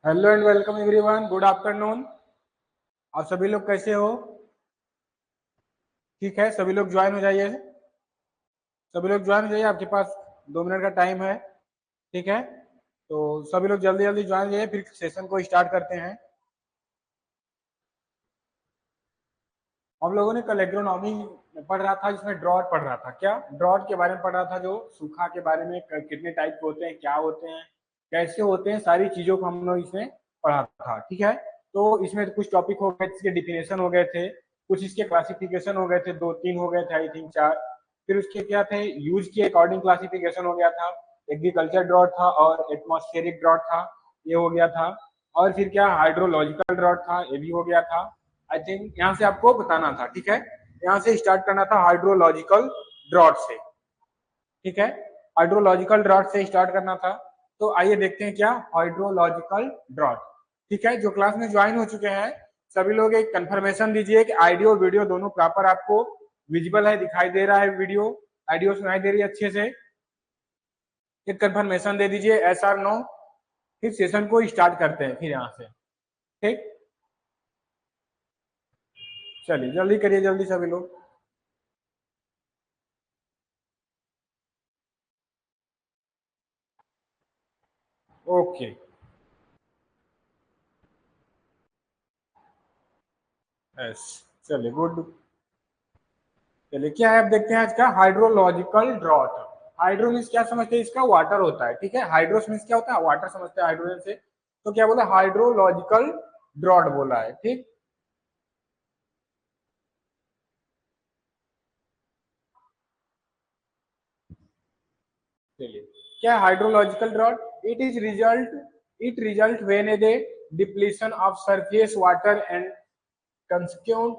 Hello and welcome everyone, good afternoon. आप सभी लोग कैसे हो? ठीक है, सभी लोग ज्वाइन हो जाइए। सभी लोग ज्वाइन हो जाइए, आपके पास 2 मिनट का टाइम है। ठीक है, तो सभी लोग जल्दी जल्दी ज्वाइन हो जाइए, फिर सेशन को स्टार्ट करते हैं। हम लोगों ने कल एग्रोनॉमी पढ़ रहा था, जिसमें ड्रॉट पढ़ रहा था। क्या ड्रॉट के बारे में पढ़ रहा था? जो सूखा के बारे में, कितने टाइप के होते हैं, क्या होते हैं, कैसे होते हैं, सारी चीजों को हम लोग इसमें पढ़ा था। ठीक है, तो इसमें कुछ टॉपिक हो गए, इसके डिफिनेशन हो गए थे, कुछ इसके क्लासिफिकेशन हो गए थे, 2-3 हो गए थे, आई थिंक 4। फिर उसके क्या थे, यूज के अकॉर्डिंग क्लासिफिकेशन हो गया था। एग्रीकल्चर ड्रॉट था और एटमॉस्फेरिक ड्रॉट था, ये हो गया था। और फिर क्या, हाइड्रोलॉजिकल ड्रॉट था, ये भी हो गया था। आई थिंक यहाँ से आपको बताना था। ठीक है, यहाँ से स्टार्ट करना था हाइड्रोलॉजिकल ड्रॉट से। ठीक है, हाइड्रोलॉजिकल ड्रॉट से स्टार्ट करना था। तो आइए देखते हैं क्या हाइड्रोलॉजिकल ड्रॉट। ठीक है, जो क्लास में ज्वाइन हो चुके हैं सभी लोग एक कंफर्मेशन दीजिए कि ऑडियो वीडियो दोनों प्रॉपर आपको विजिबल है, दिखाई दे रहा है। वीडियो ऑडियो सुनाई दे रही है अच्छे से? एक कंफर्मेशन दे दीजिए, एस आर नो। फिर सेशन को स्टार्ट करते हैं फिर यहाँ से। ठीक, चलिए जल्दी करिए, जल्दी सभी लोग। ओके, यस, चलिए गुड। चलिए क्या है, अब देखते हैं आज का हाइड्रोलॉजिकल ड्रॉट। हाइड्रो मीन्स क्या समझते हैं, इसका वाटर होता है। ठीक है, हाइड्रोस मीन्स क्या होता है, वाटर समझते हैं हाइड्रोजन से। तो क्या बोला, हाइड्रोलॉजिकल ड्रॉट बोला है। ठीक, चलिए क्या hydrological drought, it result when a depletion of surface water and consequent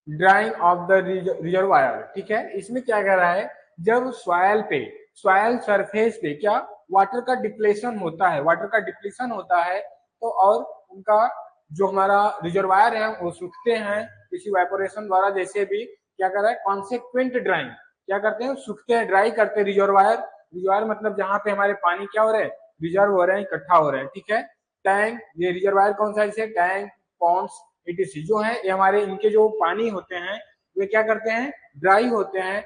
drawing of the reservoir. ठीक है, इसमें क्या कह रहा है, जब सॉयल पे, सॉयल सरफेस पे क्या वाटर का डिप्लेशन होता है, वाटर का डिप्लीशन होता है, तो और उनका जो हमारा रिजर्वायर है वो सूखते हैं किसी वेपोरेशन द्वारा। जैसे भी क्या कर रहा है, कॉन्सिक्वेंट ड्राइंग, क्या करते हैं, सूखते हैं, ड्राई करते हैं रिजर्वायर। रिजर्वायर मतलब जहाँ पे हमारे पानी क्या हो रहे हैं, रिजर्व हो रहे हैं, इकट्ठा हो रहे हैं। ठीक है, टैंक, ये रिजर्वायर कौन सा है, जैसे टैंक, पॉन्ड्स, ईटीसी जो है, ये हमारे इनके जो पानी होते हैं वे क्या करते हैं, ड्राई होते हैं।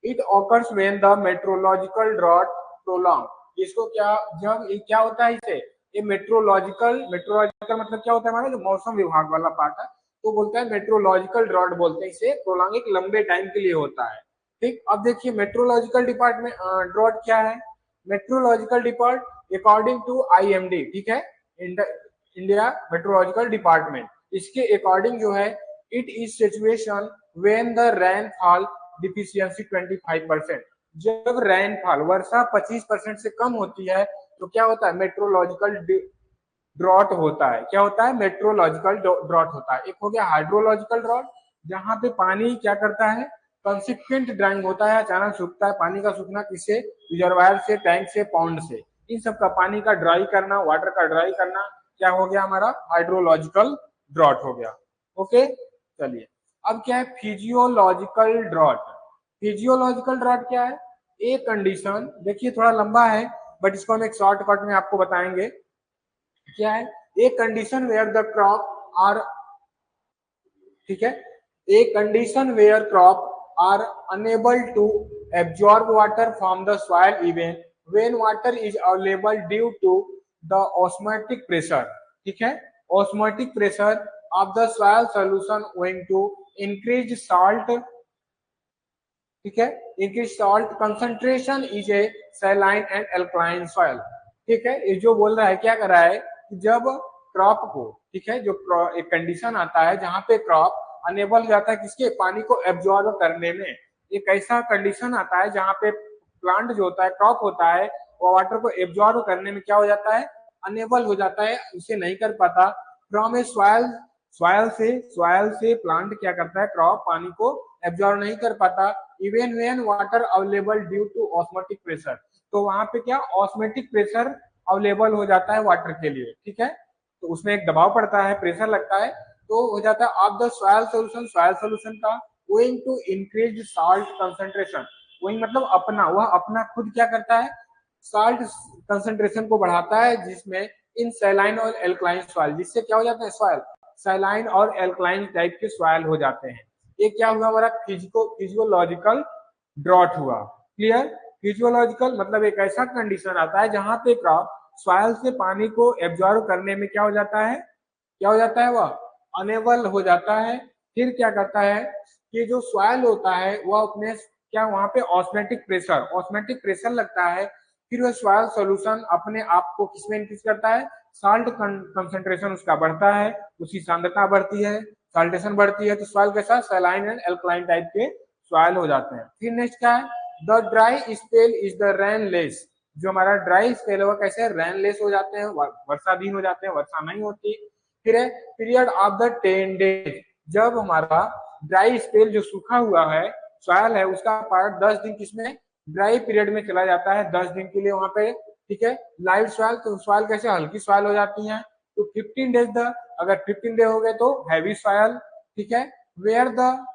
It occurs when the meteorological drought prolong. इसको क्या, जब ये क्या होता है इसे, ये मेट्रोलॉजिकल, मेट्रोलॉजिकल मतलब क्या होता है, हमारा जो मौसम विभाग वाला पार्ट है, तो बोलता है मेट्रोलॉजिकल ड्रॉट बोलते हैं इसे। प्रोलॉन्ग एक लंबे टाइम के लिए होता है। ठीक, अब देखिए मेट्रोलॉजिकल डिपार्टमेंट ड्रॉट क्या है। Meteorological depart according to IMD, ठीक है, इंडिया मेट्रोलॉजिकल डिपार्टमेंट, इसके अकॉर्डिंग जो है, it is situation when the rainfall deficiency 25%। जब रेनफॉल, वर्षा 25% से कम होती है तो क्या होता है, मेट्रोलॉजिकल ड्रॉट होता है। क्या होता है, मेट्रोलॉजिकल ड्रॉट होता है। एक हो गया हाइड्रोलॉजिकल ड्रॉट, जहां पे पानी क्या करता है, कंसिक्वेंट ड्राइंग होता है, अचानक सूखता है। पानी का सूखना किससे, रिजर्वायर से, टैंक से, पॉन्ड से, इन सब का पानी का ड्राई करना, वाटर का ड्राई करना, क्या हो गया हमारा, हाइड्रोलॉजिकल ड्रॉट हो गया। ओके, चलिए अब क्या है, फिजियोलॉजिकल ड्रॉट। फिजियोलॉजिकल ड्रॉट क्या है, एक कंडीशन, देखिए थोड़ा लंबा है बट इसको हम एक शॉर्टकट में आपको बताएंगे। क्या है, एक condition where the crop are, ठीक है, a condition where crop are unable to absorb water from the soil even when water is available due to the osmotic pressure. ठीक है, osmotic pressure of the soil solution owing to increase salt, ठीक है, increase salt concentration is a saline and alkaline soil. ठीक है, ये जो बोल रहा है, क्या कर रहा है कि जब क्रॉप को, ठीक है, जो एक कंडीशन आता है जहां पे क्रॉप अनेबल हो जाता है किसके, पानी को एब्जॉर्ब करने में। एक ऐसा कंडीशन आता है जहां पे प्लांट जो होता है, क्रॉप होता है, वो वाटर को एब्जॉर्ब करने में क्या हो जाता है, अनेबल हो जाता है, उसे नहीं कर पाता। फ्रॉम ए सॉइल, सॉइल से प्लांट क्या करता है, क्रॉप पानी को एब्जॉर्ब नहीं कर पाता। Even when water available due to osmotic pressure, तो वहां पे क्या, ऑस्मेटिक प्रेशर अवेलेबल हो जाता है वाटर के लिए। ठीक है, तो उसमें एक दबाव पड़ता है, प्रेशर लगता है, तो हो जाता है of the soil solution, soil solution का, going to increase salt concentration. Going मतलब अपना, वह अपना खुद क्या करता है, साल्ट कंसंट्रेशन को बढ़ाता है, जिसमें इन सैलाइन और एल्कलाइन सॉइल, जिससे क्या हो जाता है सॉइल सैलाइन और एल्कलाइन टाइप के सॉइल हो जाते हैं। ये क्या हुआ हमारा फिजियोलॉजिकल ड्रॉट हुआ। क्लियर। फिजियोलॉजिकल मतलब एक ऐसा कंडीशन आता है जहां पे क्रॉप सॉइल से पानी को एब्जॉर्ब करने में क्या हो जाता है, क्या हो जाता है, वह अनेबल हो जाता है। फिर क्या करता है कि जो सॉइल होता है वह अपने क्या वहां पे ऑस्मेटिक प्रेशर लगता है। फिर वह सॉइल सॉल्यूशन अपने आप को किसमें इंक्रीज करता है, साल्ट कंसंट्रेशन उसका बढ़ता है, उसकी सांद्रता बढ़ती है, साल्टेशन बढ़ती है, तो सॉइल के साथ सैलाइन एंड एल्कलाइन टाइप के सॉइल हो जाते हैं। फिर नेक्स्ट क्या है, the dry spell is the rainless. जो हमारा ड्राई स्पेल है वह कैसे रेनलेस हो जाते हैं, वर्षा दिन हो जाते हैं, वर्षा नहीं होती। फिर है पीरियड ऑफ द 10 डेज, जब हमारा ड्राई स्पेल जो सूखा हुआ है सॉइल है उसका पार्ट 10 दिन किसमें ड्राई पीरियड में चला जाता है, 10 दिन के लिए वहां पे। ठीक है। लाइट सॉइल, तो सॉइल कैसे हल्की सॉइल हो जाती है। तो 15 डेज द, अगर 15 डे हो गए तो हैवी सॉइल। ठीक है। वेयर द,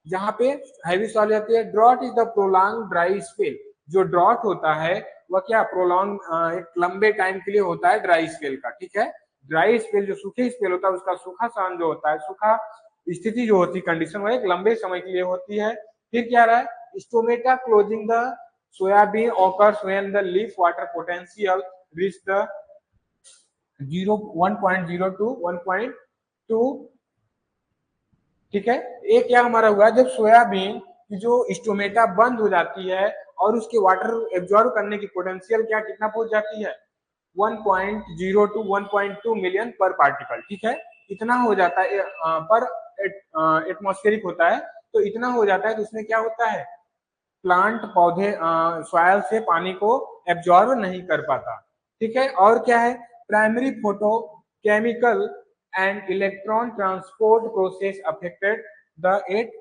जहां पे हैवी सॉइल जाती है। Drought is the prolong dry spell, जो ड्रॉट होता है वह क्या प्रोलॉन्ग एक लंबे टाइम के लिए होता है ड्राई स्पेल का। ठीक है। ड्राई स्पेल जो सूखे स्पेल होता है उसका सूखा सान जो होता है, सूखा स्थिति जो होती है कंडीशन वो एक लंबे समय के लिए होती है। फिर क्या रहा है, stomata closing the soybean occurs when the leaf water potential reach the 1.0 to 1.2। ठीक है। ये क्या हमारा हुआ, जब सोयाबीन की जो स्टोमेटा बंद हो जाती है और उसके वाटर एब्जॉर्ब करने की पोटेंशियल क्या कितना पहुंच जाती है, 1.0 टू 1.2 मिलियन पर पार्टिकल। ठीक है। इतना हो जाता है पर एटमॉस्फेरिक होता है, तो इतना हो जाता है तो उसमें क्या होता है, प्लांट पौधे सॉइल से पानी को एब्जॉर्ब नहीं कर पाता। ठीक है। और क्या है, primary photo chemical and electron transport process affected the at,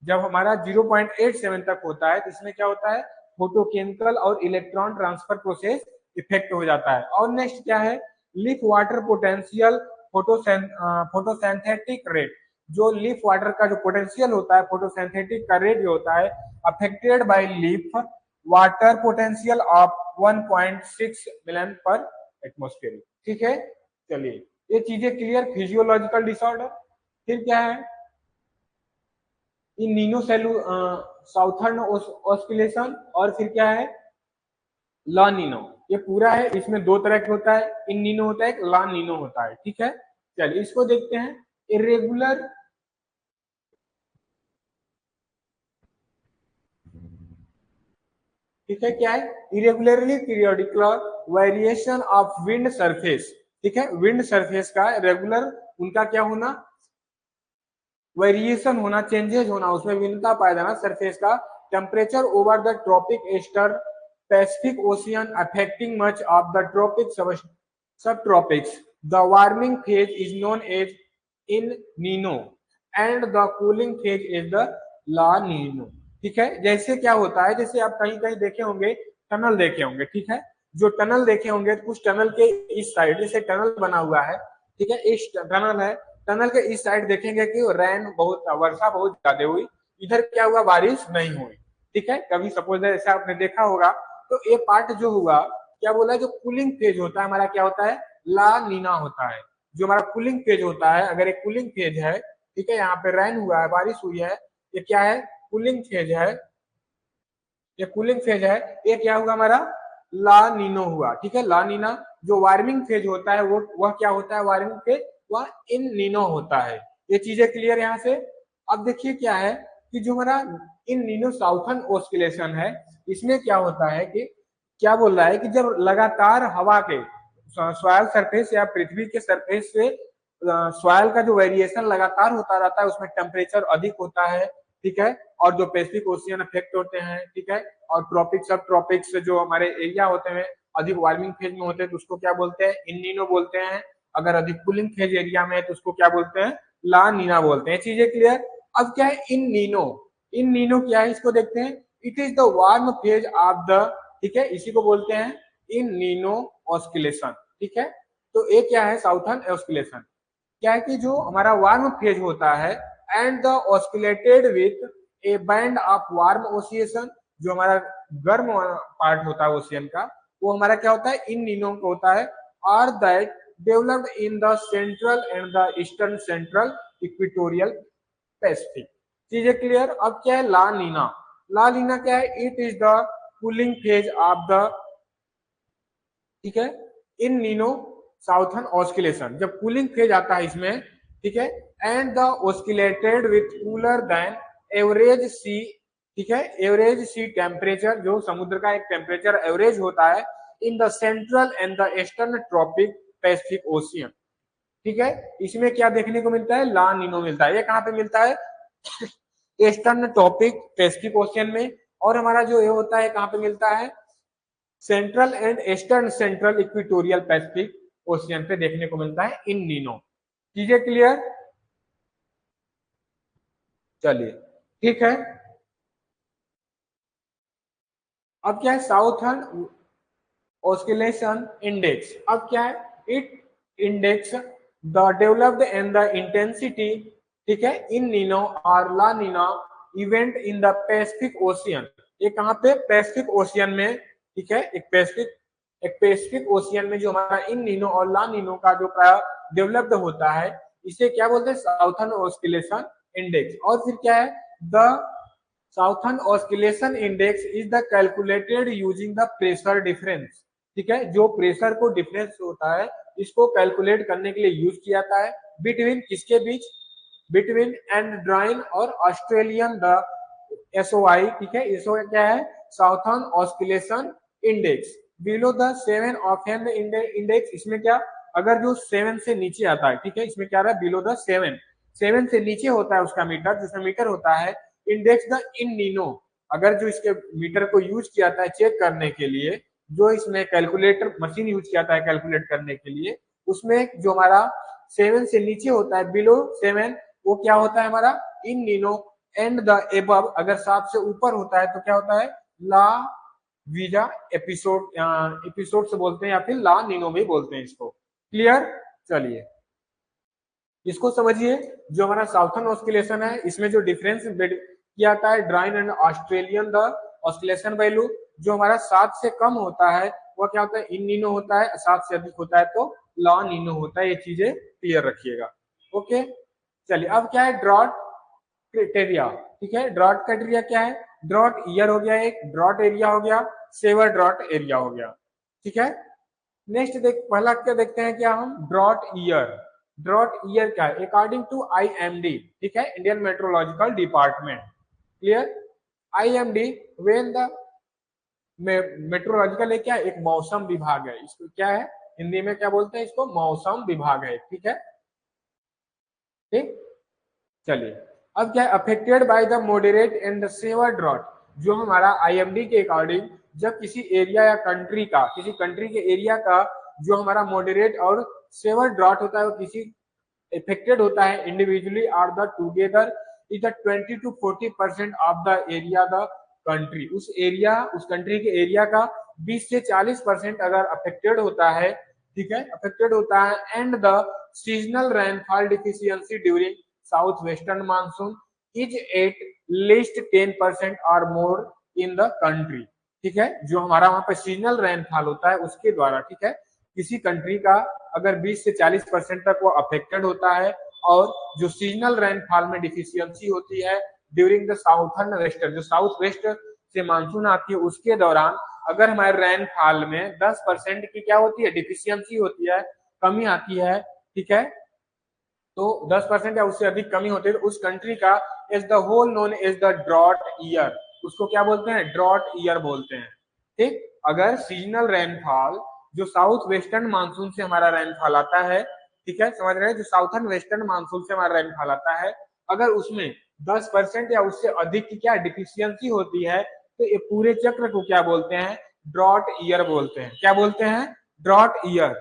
जब हमारा 0.87 तक होता है तो इसमें क्या होता है, फोटोकेमिकल और इलेक्ट्रॉन ट्रांसफर प्रोसेस इफेक्ट हो जाता है। और नेक्स्ट क्या है, leaf water potential photosynthetic rate, जो लीफ वाटर का जो पोटेंशियल होता है फोटोसिंथेटिक का रेट जो होता है affected by leaf water potential of 1.6 million पर एटमॉस्फेयर। ठीक है। चलिए ये चीजें क्लियर, फिजियोलॉजिकल डिसऑर्डर। फिर क्या है, El Nino Selu southern oscillation, और फिर क्या है ला नीनो। ये पूरा है, इसमें दो तरह के होता है, इन नीनो होता है, एक ला नीनो होता है। ठीक है। चलिए इसको देखते हैं। इरेगुलर, ठीक है, क्या है, irregularly periodical variation of wind surface. ठीक है। विंड सरफेस का रेगुलर उनका क्या होना, वेरिएशन होना, चेंजेस होना, उसमें भिन्नता पाया जाना सरफेस का। Temperature over the tropic eastern Pacific Ocean affecting much of the tropic sub tropics. The warming phase is known as El Nino and the cooling phase is the La Nino. ठीक है। जैसे क्या होता है, जैसे आप कहीं कहीं देखे होंगे, टनल देखे होंगे। ठीक है। जो टनल देखे होंगे, कुछ टनल के इस साइड जैसे टनल बना हुआ है, ठीक है, इस टनल है, टनल के इस साइड देखेंगे कि रेन बहुत, वर्षा बहुत ज्यादा हुई, इधर क्या हुआ, बारिश नहीं हुई। ठीक है। कभी सपोज ऐसा आपने देखा होगा। तो ये पार्ट जो हुआ, क्या बोला, जो कूलिंग फेज होता है हमारा क्या होता है, ला नीना होता है। जो हमारा कूलिंग फेज होता है, अगर एक कूलिंग फेज है, ठीक है, यहाँ पे रेन हुआ है, बारिश हुई है, ये क्या है, कूलिंग फेज है, ये कूलिंग फेज है, ये क्या हुआ हमारा, ला नीनो हुआ। ठीक है। ला नीना। जो वार्मिंग फेज होता है वो वह क्या होता है, वार्मिंग फेज वह इन नीनो होता है। ये चीजें क्लियर यहाँ से। अब देखिए क्या है कि जो हमारा इन नीनो साउथर्न ऑस्किलेशन है, इसमें क्या होता है कि क्या बोल रहा है कि जब लगातार हवा के सॉइल सरफेस या पृथ्वी के सरफेस से सॉइल का जो वेरिएशन लगातार होता रहता है, उसमें टेम्परेचर अधिक होता है। ठीक है। और जो पैसिफिक ओशियन अफेक्ट होते हैं। ठीक है। और ट्रॉपिक सब ट्रॉपिक्स जो हमारे एरिया होते हैं अधिक वार्मिंग फेज में होते हैं, तो उसको क्या बोलते हैं, इन नीनो बोलते हैं। अगर अधिक कूलिंग फेज एरिया में है तो उसको क्या बोलते हैं, ला नीना बोलते हैं। चीजें क्लियर। अब क्या है इन नीनो, इन नीनो क्या है, इसको देखते हैं। It is the warm phase of the, ठीक है, इसी को बोलते हैं इन नीनो ऑस्किलेशन। ठीक है। तो ये क्या है, साउथर्न ऑस्किलेशन। क्या है कि जो हमारा वार्म फेज होता है and the oscillated with a band of warm ocean, जो हमारा गर्म पार्ट होता है ओशियन का, वो हमारा क्या होता है, इन नीनो का होता है। और that developed in the central and the eastern central equatorial Pacific. चीजें क्लियर। अब क्या है ला नीना। ला नीना क्या है, it is the cooling phase of the, ठीक है, इन नीनो साउथर्न ऑस्किलेशन, जब कूलिंग फेज आता है इसमें, ठीक है, and the oscillated with cooler than average sea, ठीक है, एवरेज सी टेम्परेचर, जो समुद्र का एक टेम्परेचर एवरेज होता है in the central and the eastern tropic Pacific Ocean, ठीक है। इसमें क्या देखने को मिलता है, ला नीनो मिलता है। ये कहाँ पे मिलता है, ईस्टर्न ट्रॉपिक पैसिफिक ओशियन में। और हमारा जो ये होता है कहाँ पे मिलता है, central and eastern central equatorial Pacific ocean पे देखने को मिलता है इन नीनो। चीजें क्लियर। चलिए ठीक है। अब क्या है साउथर्न ऑस्किलेशन इंडेक्स। अब क्या है, it index the developed and the intensity, ठीक है, इन नीनो और La Nina event in the Pacific Ocean. ये कहाँ पे, पैसिफिक ओशियन में, ठीक है, एक पैसिफिक ओशियन में जो हमारा इन नीनो और ला नीनो का जो डेवलप्ड होता है, इसे क्या बोलते हैं, साउथर्न ऑस्किलेशन इंडेक्स। और फिर क्या है, the southern Oscillation index is the calculated using the pressure difference, ठीक है, जो प्रेशर को डिफरेंस होता है इसको कैलकुलेट करने के लिए यूज किया जाता है बिटवीन किसके बीच, बिटवीन एंड्राइन और ऑस्ट्रेलियन द एसओआई, ठीक है, एसओआई क्या है, Southern Oscillation Index below the 7 offhand index. इसमें क्या, अगर जो 7 से नीचे आता है, ठीक है, इसमें क्या रहा है, बिलो द 7 से नीचे होता है उसका मीटर, जिसमें मीटर होता है इंडेक्स द इन नीनो। अगर जो इसके मीटर को यूज किया जाता है चेक करने के लिए, जो इसमें कैलकुलेटर मशीन यूज किया जाता है कैलकुलेट करने के लिए, उसमें जो हमारा 7 से नीचे होता है, बिलो 7, वो क्या होता है हमारा इन नीनो। एंड द एबव, अगर 7 से ऊपर होता है तो क्या होता है, ला वीजा एपिसोड, एपिसोड से बोलते हैं या फिर ला नीनो भी बोलते हैं इसको। क्लियर। चलिए इसको समझिए। जो हमारा साउथर्न ऑस्किलेशन है, इसमें जो डिफरेंस किया जाता है Darwin and Australian the oscillation value, जो हमारा 7 से कम होता है वो क्या होता है, इन नीनो होता है, 7 से अधिक होता है तो ला नीनो होता है। ये चीजें क्लियर रखिएगा। ओके चलिए। अब क्या है ड्रॉट क्राइटेरिया, ठीक है, ड्रॉट क्राइटेरिया क्या है, ड्रॉट ईयर हो गया, एक ड्रॉट एरिया हो गया, सेवर ड्रॉट एरिया हो गया, ठीक है। नेक्स्ट पहला क्या देखते हैं क्या हम, ड्रॉट ईयर। ड्रॉट ईयर क्या है, अकॉर्डिंग टू आईएमडी, ठीक है, Indian meteorological department. Clear. IMD when the meteorological है क्या, एक मौसम विभाग है, इसको क्या है हिंदी में क्या बोलते हैं, इसको मौसम विभाग है, ठीक है। ठीक। चलिए अब क्या है, affected by the moderate and severe drought. जो हमारा आईएमडी के अकॉर्डिंग जब किसी एरिया या कंट्री का, किसी कंट्री के एरिया का जो हमारा मॉडरेट और सेवर ड्रॉट होता है, वो किसी affected होता है individually or the together is the 20 to 40% of the area the country। उस एरिया, उस कंट्री के एरिया का 20 से 40% अगर अफेक्टेड होता है, ठीक है, अफेक्टेड होता है। And the seasonal rainfall deficiency during south western monsoon is at least 10% और मोर इन द कंट्री, ठीक है। जो हमारा वहां पे सीजनल रेनफॉल होता है उसके द्वारा, ठीक है, किसी कंट्री का अगर 20 से 40% तक वो अफेक्टेड होता है, और जो सीजनल रेनफॉल में डिफिशियंसी होती है ड्यूरिंग द साउथर्न वेस्टर्न, जो साउथ वेस्ट से मानसून आती है उसके दौरान अगर हमारे रेनफॉल में 10% की क्या होती है, डिफिशियंसी होती है, कमी आती है, ठीक है, तो 10% या उससे अधिक कमी होती है, तो उस कंट्री का is the whole known is the drought year. उसको क्या बोलते हैं, ड्रॉट ईयर बोलते हैं। ठीक। अगर सीजनल रेनफॉल जो साउथ वेस्टर्न मानसून से हमारा रेनफॉल आता है, ठीक है, समझ रहे हैं, जो साउथर्न वेस्टर्न मानसून से हमारा रेनफॉल आता है, अगर उसमें 10% या उससे अधिक की क्या डिफिशियंसी होती है, तो ये पूरे चक्र को क्या बोलते हैं, ड्रॉट ईयर बोलते हैं। क्या बोलते हैं, ड्रॉट ईयर।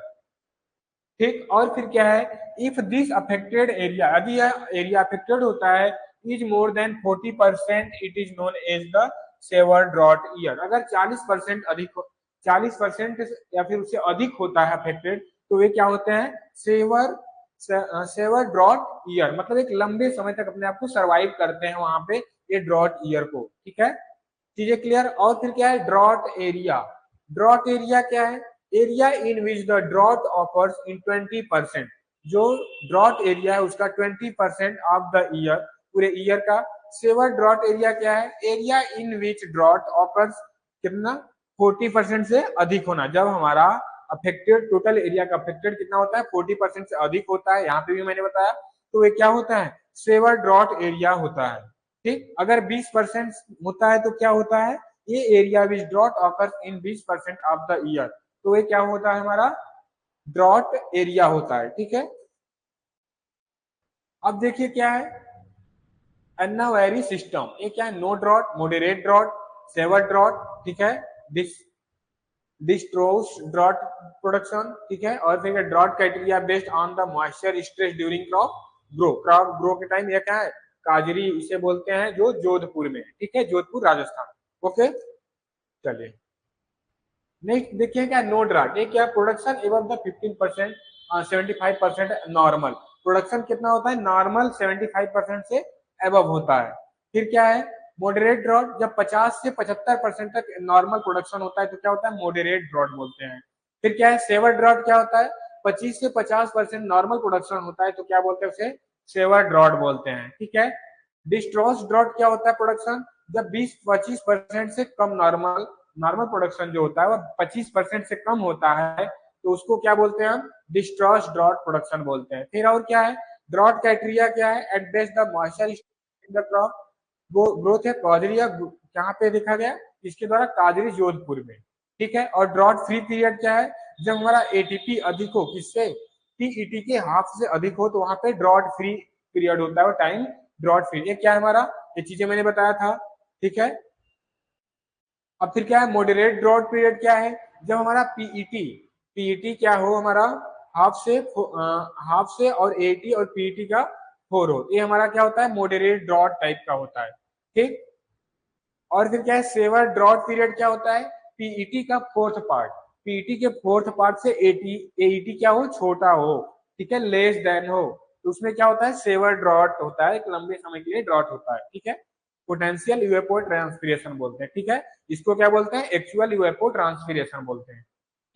ठीक। और फिर क्या है, इफ दिस अफेक्टेड एरिया, यदि यह एरिया अफेक्टेड होता है, is more than 40%, it is known as the severe drought year. अगर 40% अधिक, 40% या फिर उससे अधिक होता है अफेक्टेड, तो वे क्या होते हैं, सेवर ड्रॉट ईयर। मतलब एक लंबे समय तक अपने आप को सर्वाइव करते हैं वहां पे ये ड्रॉट ईयर को, ठीक है। चीजें क्लियर। और फिर क्या है ड्रॉट एरिया। ड्रॉट एरिया क्या है, area in which the drought offers in 20%, जो ड्रॉट एरिया है उसका 20% ऑफ द ईयर, पूरे ईयर का। सेवर ड्रॉट एरिया क्या है? Area in which drought offers कितना? 40% से अधिक होना। जब हमारा अफेक्टेड टोटल एरिया का अफेक्टेड कितना होता है? 40% से अधिक होता है, यहाँ पे भी मैंने बताया। तो ये क्या होता है? सेवर ड्रॉट एरिया होता है। ठीक, अगर 20% होता है तो क्या होता है? ये area which drought offers in 20% of the year, तो ये क्या होता है? हमारा ड्रॉट एरिया होता है। ठीक है, अब देखिए क्या है एनावेरी सिस्टम। ये क्या है? No drought, moderate drought, severe drought, ठीक है, डिस डिस्ट्रोस ड्रॉट प्रोडक्शन, ठीक है, और फिर drought criteria based on the moisture stress during crop grow. Crop grow के टाइम ये क्या है? काजरी इसे बोलते हैं, जो जोधपुर में, ठीक है, जोधपुर राजस्थान। ओके, चलिए नेक्स्ट देखिए क्या नो ड्राट। ये क्या? प्रोडक्शन एवं द 15%, 75% नॉर्मल। प्रोडक्शन कितना होता है? नॉर्मल 75% से एबव होता है। फिर क्या है? मॉडरेट ड्रॉट, जब 50 से 75% तक नॉर्मल प्रोडक्शन होता है तो क्या होता है? मॉडरेट ड्रॉट बोलते हैं। फिर क्या है? सेवर ड्रॉट क्या होता है? 25 से 50% नॉर्मल प्रोडक्शन होता है तो क्या बोलते हैं? उसे सेवर ड्रॉट बोलते हैं। ठीक है, डिस्ट्रॉस ड्रॉट क्या होता है? प्रोडक्शन जब 20-25% से कम नॉर्मल नॉर्मल प्रोडक्शन जो होता है वो 25% से कम होता है तो उसको क्या बोलते हैं? हम डिस्ट्रॉस ड्रॉट प्रोडक्शन बोलते हैं। फिर और क्या है? ड्रॉट क्राइटेरिया क्या है? At best the moisture in the crop growth है। काजरिया कहाँ पे देखा गया? इसके द्वारा काजरी जोधपुर में। ठीक है, और ड्रॉट फ्री पीरियड क्या है? जब हमारा एटीपी अधिक हो, किससे? टीईटी के हाफ से अधिक हो तो वहां पे ड्रॉट फ्री पीरियड होता है, वो टाइम ड्रॉट फ्री। ये क्या है हमारा? ये चीजें मैंने बताया था। ठीक है, अब फिर क्या है? मॉडरेट ड्रॉट पीरियड क्या है? जब हमारा पीईटी पीईटी क्या हो? हमारा हाफ से और एटी और पीईटी का 4 हो, ये हमारा क्या होता है? मॉडरेट ड्रॉट टाइप का होता है। ठीक, और फिर क्या है? सेवर ड्रॉट पीरियड क्या होता है? पीईटी का फोर्थ पार्ट, पीईटी के फोर्थ पार्ट से एटी एईटी क्या हो? छोटा हो, ठीक है, लेस देन हो, तो उसमें क्या होता है? सेवर ड्रॉट होता है, एक लंबे समय के लिए ड्रॉट होता है। ठीक है, पोटेंशियल यूएफओ ट्रांसपिरेशन बोलते हैं। ठीक है, इसको क्या बोलते हैं? एक्चुअल यूएफओ ट्रांसपिरेशन बोलते हैं।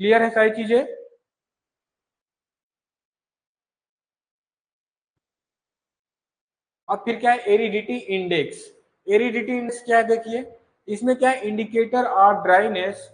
क्लियर है सारी चीजें? अब फिर क्या है? Aridity index. एरिडिटी इंडेक्स क्या है? देखिए इसमें क्या है? इंडिकेटर ऑफ ड्राइनेस,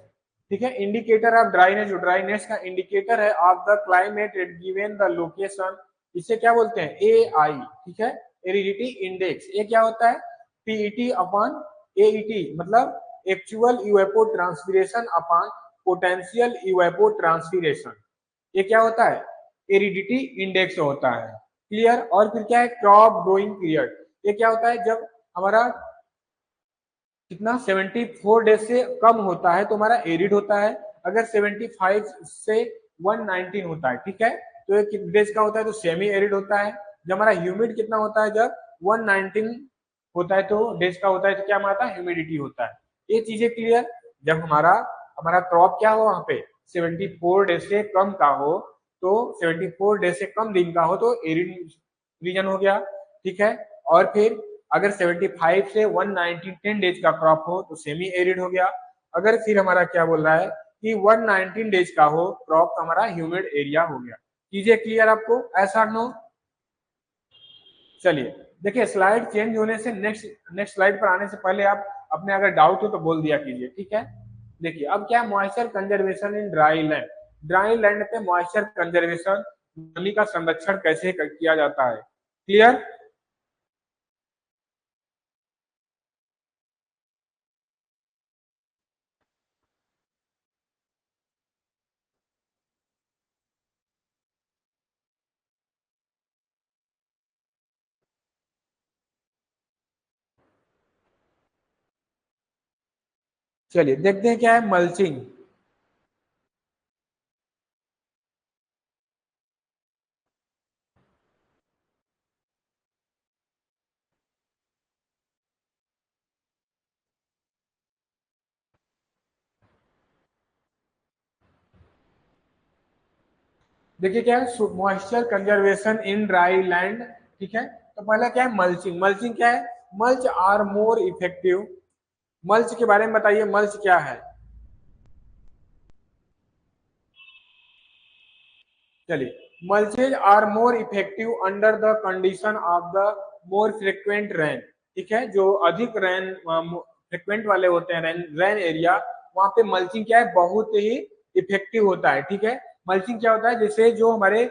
ठीक है, इंडिकेटर ऑफ ड्राइनेस, जो ड्राइनेस का इंडिकेटर है of the climate at given the location, इसे क्या बोलते हैं? ए आई। ठीक है, एरिडिटी इंडेक्स ये क्या होता है? पीईटी अपॉन एईटी, मतलब actual UFO transpiration upon potential UFO transpiration, ये क्या होता है? एरिडिटी इंडेक्स होता है। क्लियर? और फिर क्या है? क्रॉप ग्रोइंग पीरियड, ये क्या होता है? जब हमारा कितना 74 डेज से कम होता है तो हमारा एरिड होता है। अगर 75 से 119 होता है, ठीक है, तो ये डेज का होता है तो सेमी एरिड होता है। जब हमारा ह्यूमिड कितना होता है? जब 119 होता है तो डेज का होता है तो क्या हमारा ह्यूमिडिटी होता है। ये चीजें क्लियर? जब हमारा हमारा क्रॉप क्या हो? वहां पे 74 डेज से कम का हो, तो 74 डेज से कम दिन का हो तो एरिड रीजन हो गया। ठीक है, और फिर अगर 75 से 119 10 डेज का क्रॉप हो तो सेमी एरिड हो गया। अगर फिर हमारा क्या बोल रहा है कि 119 डेज का हो क्रॉप तो हमारा ह्यूमिड एरिया हो गया। चीजें क्लियर आपको? ऐसा नो? चलिए देखिए, स्लाइड चेंज होने से नेक्स्ट नेक्स्ट स्लाइड पर आने से पहले आप अपने अगर डाउट हो तो बोल दिया कीजिए। ठीक है, देखिए अब क्या moisture conservation in dry land. Dry land पे मॉइस्चर कंजर्वेशन, नमी का संरक्षण कैसे किया जाता है? क्लियर? चलिए देखते हैं क्या है मल्चिंग। देखिए क्या है moisture conservation in dry land. ठीक है, तो पहला क्या है? मल्चिंग। मल्चिंग क्या है? Mulch are more effective. Mulch के बारे में बताइए, मल्च क्या है? चलिए, mulches are more effective under the condition of the more frequent rain. ठीक है, जो अधिक रेन फ्रिक्वेंट वाले होते हैं, रेन एरिया, वहां पे मल्चिंग क्या है, बहुत ही इफेक्टिव होता है। ठीक है, मल्चिंग क्या होता है, जैसे जो हमारे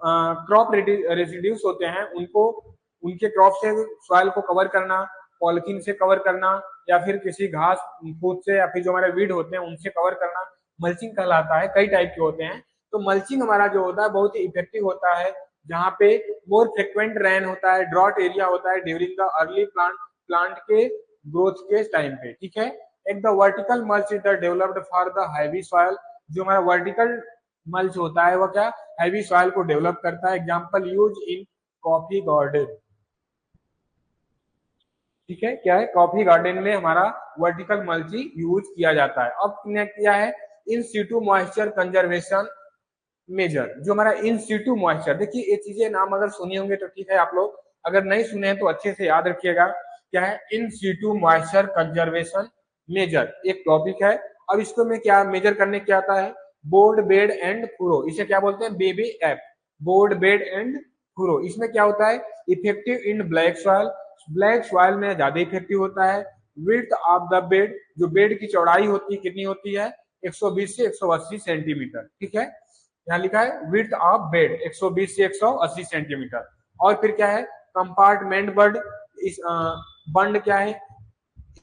क्रॉप रेसिड्यूज होते हैं उनको, उनके क्रॉप से सॉइल को कवर करना, पॉलिथीन से कवर करना, या फिर किसी घास फूस से, या फिर जो हमारे वीड होते हैं उनसे कवर करना, मल्चिंग कहलाता है। कई टाइप के होते हैं। तो मल्चिंग हमारा जो होता है बहुत ही इफेक्टिव होता है, जहाँ पे मोर फ्रिक्वेंट रेन होता है, ड्रॉट एरिया होता है ड्यूरिंग द अर्ली प्लांट के ग्रोथ के टाइम पे। ठीक है, एक the vertical mulch is the developed for the heavy soil. जो हमारा वर्टिकल मल्च होता है वह क्या, हैवी सॉइल को डेवलप करता है। Example use in coffee garden. ठीक है, क्या है, कॉफी गार्डन में हमारा वर्टिकल मल्चिंग यूज किया जाता है। अब क्या है, in situ moisture conservation measure. जो हमारा इन सीटू मॉइस्चर, देखिए ये चीजें नाम अगर सुनी होंगे तो ठीक है, आप लोग अगर नहीं सुने हैं तो अच्छे से याद रखिएगा। क्या है in situ moisture conservation measure, एक टॉपिक है। अब इसको में क्या मेजर करने क्या आता है, बोर्ड बेड एंड फुरो, इसे क्या बोलते हैं, बेबी एप, बोर्ड बेड एंड फुरो। इसमें क्या होता है, effective in black soil, black soil में ज्यादा इफेक्टिव होता है। विड्थ ऑफ द बेड, जो बेड की चौड़ाई होती है कितनी होती है, 120 से 180 सेंटीमीटर। ठीक है, यहाँ लिखा है विड्थ ऑफ बेड 120 से 180 सेंटीमीटर। और फिर क्या है, कंपार्टमेंट बर्ड, इस बंड क्या है,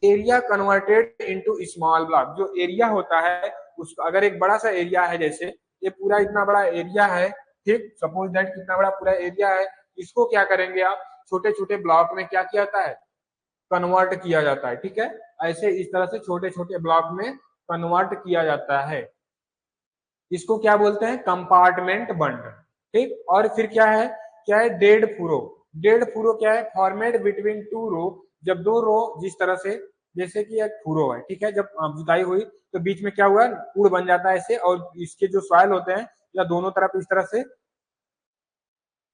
area converted into small block. जो एरिया होता है उसका, अगर एक बड़ा सा एरिया है, जैसे ये पूरा इतना बड़ा एरिया है, ठीक, सपोज दैट कितना बड़ा पूरा एरिया है, इसको क्या करेंगे आप, छोटे छोटे ब्लॉक में क्या किया जाता है, कन्वर्ट किया जाता है। ठीक है, ऐसे इस तरह से छोटे छोटे ब्लॉक में कन्वर्ट किया जाता है। इसको क्या बोलते हैं, कंपार्टमेंट बंड। ठीक, और फिर क्या है डेड फूरो। डेड फूरो क्या है, फॉर्मेट बिटवीन टू रो, जब दो रो जिस तरह से, जैसे कि एक फूरो है, ठीक है, जब जुताई हुई तो बीच में क्या हुआ, कूड़ बन जाता है ऐसे, और इसके जो सॉइल होते हैं या दोनों तरफ इस तरह से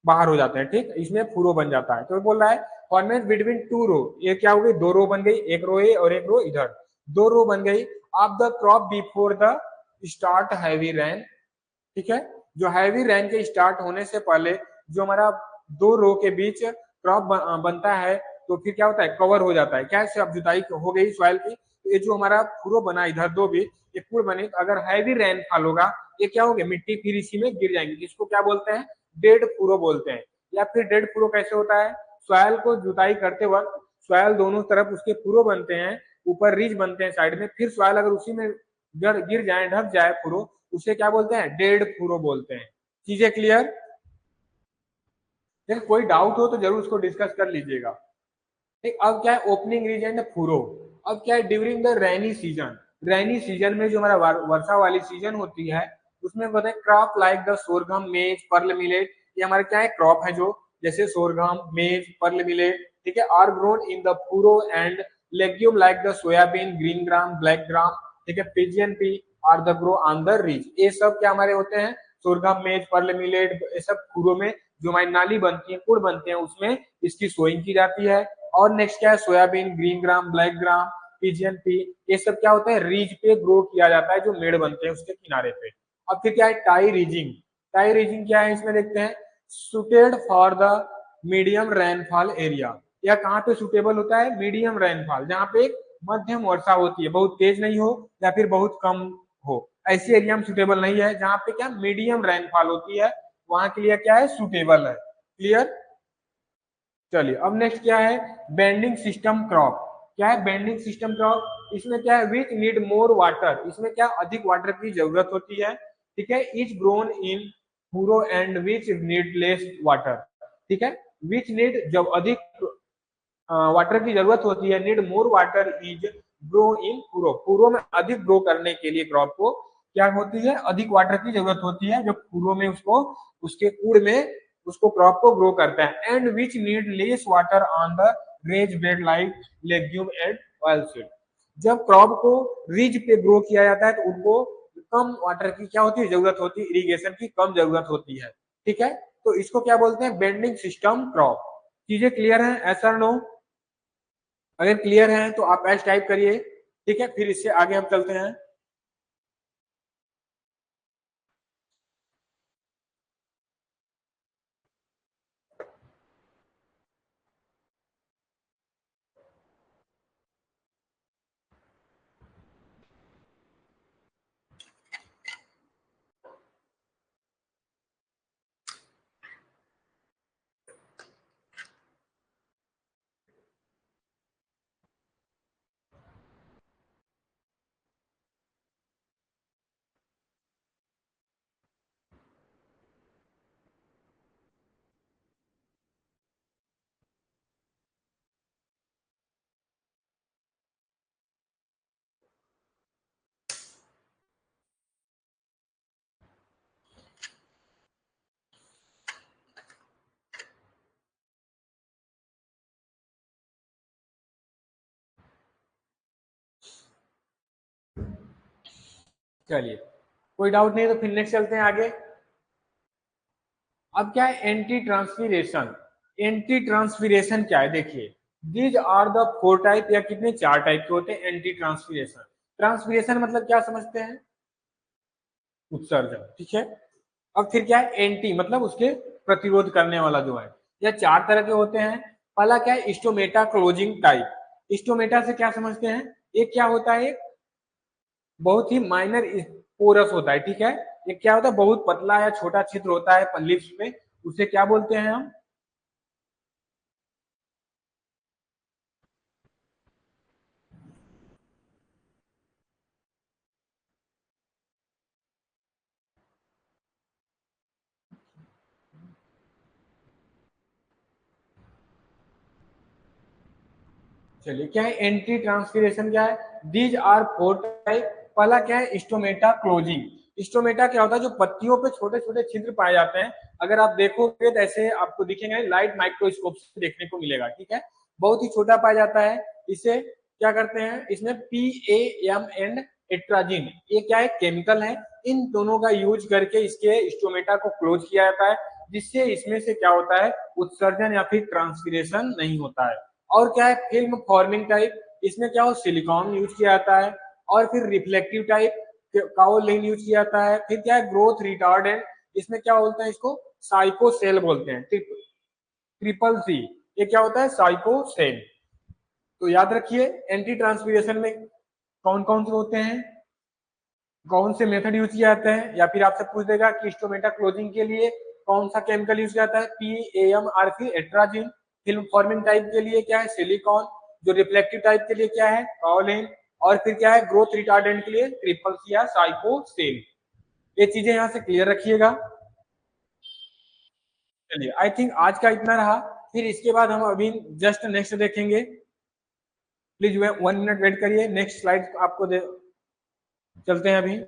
बाहर हो जाते हैं। ठीक, इसमें फूरो बन जाता है। तो बोल रहा है फॉर्मेट बिटवीन टू रो, ये क्या हो गई, दो रो बन गई, एक रो ए और एक रो इधर, दो रो बन गई। Of the crop before the start heavy rain. ठीक है, जो हैवी रेन के स्टार्ट होने से पहले जो हमारा दो रो के बीच क्रॉप बनता है, तो फिर क्या होता है, कवर हो जाता है। क्या है, अब जुताई हो गई सॉइल की, तो ये जो हमारा फूरो बना इधर दो भी, ये कूड़ बने, तो अगर हैवी रेनफॉल होगा, ये क्या होगा, मिट्टी फिर इसी में गिर जाएंगी, जिसको क्या बोलते हैं, डेड फूरो बोलते हैं। या फिर डेड फूरो कैसे होता है, सॉइल को जुताई करते वक्त सॉइल दोनों तरफ उसके फूरो बनते हैं, ऊपर रिज बनते हैं साइड में, फिर सॉइल अगर उसी में गिर जाए, ढक जाए फूरो, उसे क्या बोलते हैं, डेड फूरो बोलते हैं। चीजें क्लियर। देखिए कोई डाउट हो तो जरूर उसको डिस्कस कर लीजिएगा। ठीक, अब क्या है, ओपनिंग रीजन फूरो। अब क्या है, during the rainy season, rainy season में जो हमारा वर्षा वाली सीजन होती है, उसमें बताए क्रॉप लाइक द सोरगम मेज पर्ल मिलेट, ये हमारे क्या है, क्रॉप है जो, जैसे सोरगम मेज पर्ल मिलेट, ठीक है, are grown in the furrow and legume like the soybean green gram black gram, ठीक है, pigeon pea are the grow on the ridge. ये सब क्या हमारे होते हैं, सोरगम मेज पर्ल मिलेट, ये सब फूरो में जो हमारी नाली बनती है, कुड़ बनते हैं, उसमें इसकी सोइंग की जाती है। और नेक्स्ट क्या है, सोयाबीन ग्रीन ग्राम ब्लैक ग्राम पिजियन पी, ये सब क्या होता है, रीज पे ग्रो किया जाता है, जो मेड़ बनते हैं उसके किनारे पे। अब फिर क्या है, टाई रीजिंग। टाई रीजिंग क्या है, इसमें देखते हैं, suited for the medium rainfall area. यह कहाँ पे सुटेबल होता है, मीडियम रेनफॉल, जहाँ पे मध्यम वर्षा होती है, बहुत तेज नहीं हो या फिर बहुत कम हो, ऐसी एरिया में सुटेबल नहीं है। जहाँ पे क्या मीडियम रेनफॉल होती है, वहां के लिए क्या है, सुटेबल है। क्लियर। चलिए, अब नेक्स्ट क्या है, बेंडिंग सिस्टम क्रॉप। क्या है, बेंडिंग सिस्टम क्रॉप, इसमें क्या है, विच नीड मोर वाटर, इसमें क्या अधिक वाटर की जरूरत होती है। ठीक है, is grown in furrow and which need less water. ठीक है, विच नीड, जब अधिक वाटर की जरूरत होती है, need more water is grow in furrow, furrow में अधिक ग्रो करने के लिए क्रॉप को क्या होती है, अधिक वाटर की जरूरत होती है, जो फूरो में उसको, उसके कूड़ में उसको क्रॉप को ग्रो करता है। And which need less water on the raised bed like legume and oil seed. जब क्रॉप को रिज पे ग्रो किया जाता है तो उनको कम वाटर की क्या होती है, जरूरत होती है, इरिगेशन की कम जरूरत होती है। ठीक है, तो इसको क्या बोलते हैं, बेंडिंग सिस्टम क्रॉप। चीजें क्लियर है, ऐसा नो, अगर क्लियर है तो आप एस टाइप करिए। ठीक है, फिर इससे आगे हम चलते हैं। चलिए, कोई डाउट नहीं तो फिर नेक्स्ट चलते हैं आगे। अब क्या है एंटी ट्रांसपीरेशन। एंटी ट्रांसपीरेशन क्या है देखिए, these are the four type, या कितने चार टाइप के होते हैं एंटी ट्रांसपीरेशन। ट्रांसपीरेशन मतलब क्या समझते हैं, उत्सर्जन, ठीक है। अब फिर क्या है एंटी मतलब उसके प्रतिरोध करने वाला जो है। यह चार तरह के होते हैं। पहला क्या है स्टोमेटा क्लोजिंग टाइप। स्टोमेटा से क्या समझते हैं, एक क्या होता है, एक बहुत ही माइनर पोरस होता है, ठीक है। एक क्या होता है बहुत पतला या छोटा छिद्र होता है लिप्स में, उसे क्या बोलते हैं हम। चलिए क्या है एंटी ट्रांसपीरेशन क्या है, दीज आर फोर टाइप। पहला क्या है स्टोमेटा क्लोजिंग। स्टोमेटा क्या होता है जो पत्तियों पे छोटे छोटे छिद्र पाए जाते हैं, अगर आप देखोगे तो ऐसे आपको दिखेंगे, लाइट माइक्रोस्कोप से देखने को मिलेगा, ठीक है। बहुत ही छोटा पाया जाता है। इसे क्या करते हैं, इसमें PAM एंड एट्राजिन, ये क्या है केमिकल है। इन दोनों का यूज करके इसके स्टोमेटा को क्लोज किया जाता है, जिससे इसमें से क्या होता है उत्सर्जन या फिर ट्रांसपीरेशन नहीं होता है। और क्या है फिल्म फॉर्मिंग टाइप, इसमें क्या हो सिलिकॉन यूज किया जाता है। और फिर रिफ्लेक्टिव टाइप काओलिन यूज किया जाता है। फिर क्या है ग्रोथ रिटार्डेंट, इसमें क्या बोलते हैं इसको साइकोसेल बोलते हैं, ट्रिपल सी, ये क्या होता है साइकोसेल। तो याद रखिए एंटी ट्रांसपीरेशन में कौन कौन से होते हैं, कौन से मेथड यूज किया जाता है, या फिर आपसे पूछ देगा कि स्टोमेटा क्लोजिंग के लिए कौन सा केमिकल यूज किया जाता है, PAM atrazine. Film forming type के लिए क्या है सिलिकॉन। जो रिफ्लेक्टिव टाइप के लिए क्या है काओलिन। और फिर क्या है ग्रोथ रिटार्डेंट के लिए ट्रिपल सी या साइकोसेल। ये चीजें यहाँ से क्लियर रखिएगा। चलिए आई थिंक आज का इतना रहा, फिर इसके बाद हम अभी जस्ट नेक्स्ट देखेंगे। प्लीज 1 मिनट वेट करिए, नेक्स्ट स्लाइड आपको चलते हैं अभी।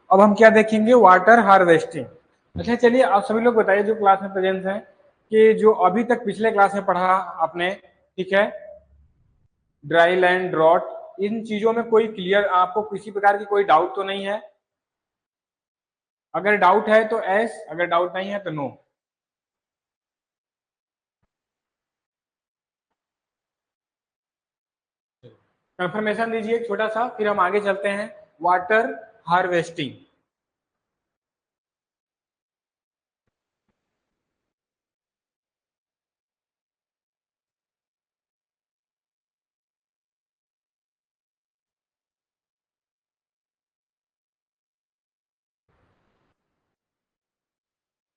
अब हम क्या देखेंगे वाटर हार्वेस्टिंग। अच्छा चलिए आप सभी लोग बताइए जो क्लास में प्रेजेंट हैं, कि जो अभी तक पिछले क्लास में पढ़ा आपने, ठीक है, ड्राई लैंड ड्रॉट, इन चीजों में कोई क्लियर आपको किसी प्रकार की कोई डाउट तो नहीं है। अगर डाउट है तो एस, अगर डाउट नहीं है तो नो। कंफर्मेशन दीजिए छोटा सा, फिर हम आगे चलते हैं। Water harvesting.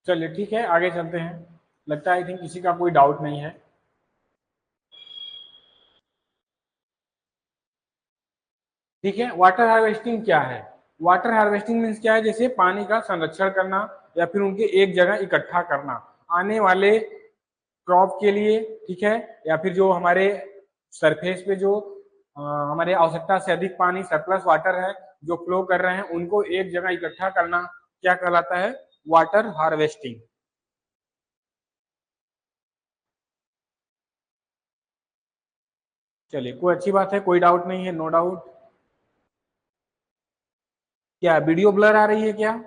चलिए ठीक है, आगे चलते हैं। लगता है आई थिंक किसी का कोई डाउट नहीं है। ठीक है, वाटर हार्वेस्टिंग क्या है? वाटर हार्वेस्टिंग मीन्स क्या है? जैसे पानी का संरक्षण करना या फिर उनके एक जगह इकट्ठा करना आने वाले क्रॉप के लिए, ठीक है, या फिर जो हमारे सरफेस पे जो हमारे आवश्यकता से अधिक पानी सरप्लस वाटर है जो फ्लो कर रहे हैं उनको एक जगह इकट्ठा करना क्या कहलाता है? Water harvesting. चलिए, कोई अच्छी बात है, कोई डाउट नहीं है, नो डाउट। क्या वीडियो ब्लर आ रही है क्या?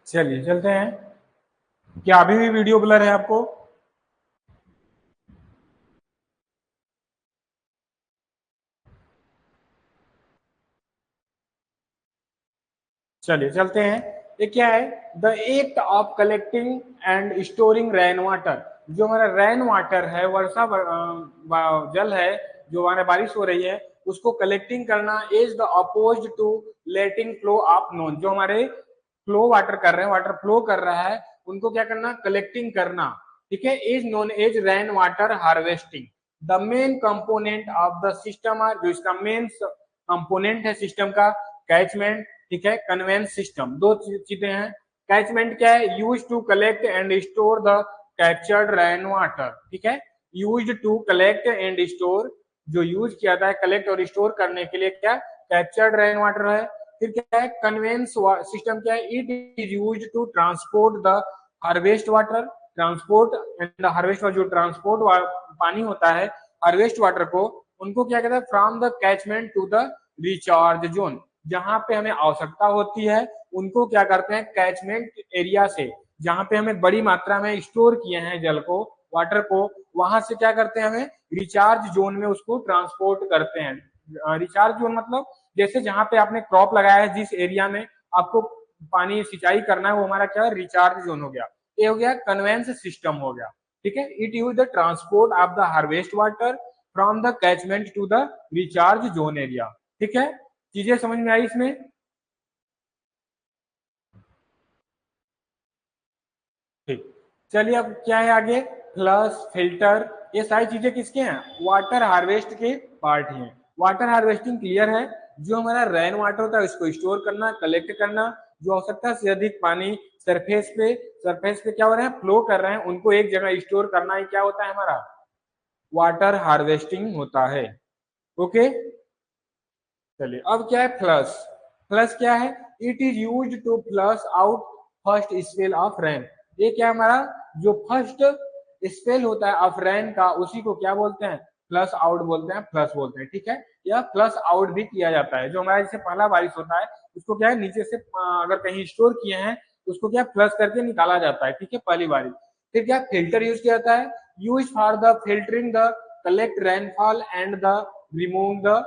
चलिए चलते हैं। क्या अभी भी वीडियो ब्लर है आपको? चलिए चलते हैं। ये क्या है? The act of collecting and storing rain water. जो हमारा रेन वाटर है, वर्षा जल है, जो हमारे बारिश हो रही है उसको कलेक्टिंग करना is the oppose to letting flow off none. जो हमारे फ्लो वाटर कर रहे हैं, वाटर फ्लो कर रहा है, उनको क्या करना? कलेक्टिंग करना। ठीक है, is known as rain water harvesting. The main component of the system, जो इसका मेन कंपोनेंट है सिस्टम का, कैचमेंट, ठीक है, कन्वेंस सिस्टम। दो चीजें हैं। कैचमेंट क्या है? Used to collect and store the captured rain water. ठीक है, used to collect and store, जो यूज किया था कलेक्ट और स्टोर करने के लिए, क्या? कैप्चर्ड रेन वाटर है। फिर क्या है? कन्वेंस सिस्टम क्या है? It is used to transport the harvest water. Transport and harvest, जो ट्रांसपोर्ट पानी होता है हार्वेस्ट वाटर को, उनको क्या कहता है? From the catchment to the recharge zone. जहां पे हमें आवश्यकता होती है उनको क्या करते हैं? कैचमेंट एरिया से, जहां पे हमें बड़ी मात्रा में स्टोर किए हैं जल को, वाटर को, वहां से क्या करते हैं? हमें रिचार्ज जोन में उसको ट्रांसपोर्ट करते हैं। रिचार्ज जोन मतलब जैसे जहां पे आपने क्रॉप लगाया है, जिस एरिया में आपको पानी सिंचाई करना है, वो हमारा क्या है? रिचार्ज जोन हो गया। ये हो गया कन्वेंस सिस्टम हो गया। ठीक है, it used the transport of the harvest water from the catchment to the recharge zone area. ठीक है, चीजें समझ में आई इसमें? ठीक। चलिए, अब क्या है आगे? फ्लश, फिल्टर, ये सारी चीजें किसके हैं? वाटर हार्वेस्ट के पार्ट ही हैं। वाटर हार्वेस्टिंग क्लियर है, जो हमारा रेन वाटर होता है उसको स्टोर करना, कलेक्ट करना, जो आवश्यकता से अधिक पानी सरफेस पे क्या हो रहे हैं, फ्लो कर रहे हैं, उनको एक जगह स्टोर करना ही क्या होता है हमारा वाटर हार्वेस्टिंग होता है। ओके, चलिए अब क्या है फ्लश। फ्लश क्या है, it is used to flush out first spell of rain. ये क्या हमारा जो फर्स्ट स्पेल होता है ऑफ रेन का, उसी को क्या बोलते हैं, फ्लश आउट बोलते हैं, फ्लश बोलते हैं। ठीक है, यह फ्लश आउट भी किया जाता है, जो हमारा जैसे पहला बारिश होता है उसको क्या है नीचे से अगर कहीं स्टोर किए हैं उसको क्या फ्लश करके निकाला जाता है। ठीक है, पहली बारिश। फिर क्या फिल्टर यूज किया जाता है, use for the filtering the collect rainfall and the remove the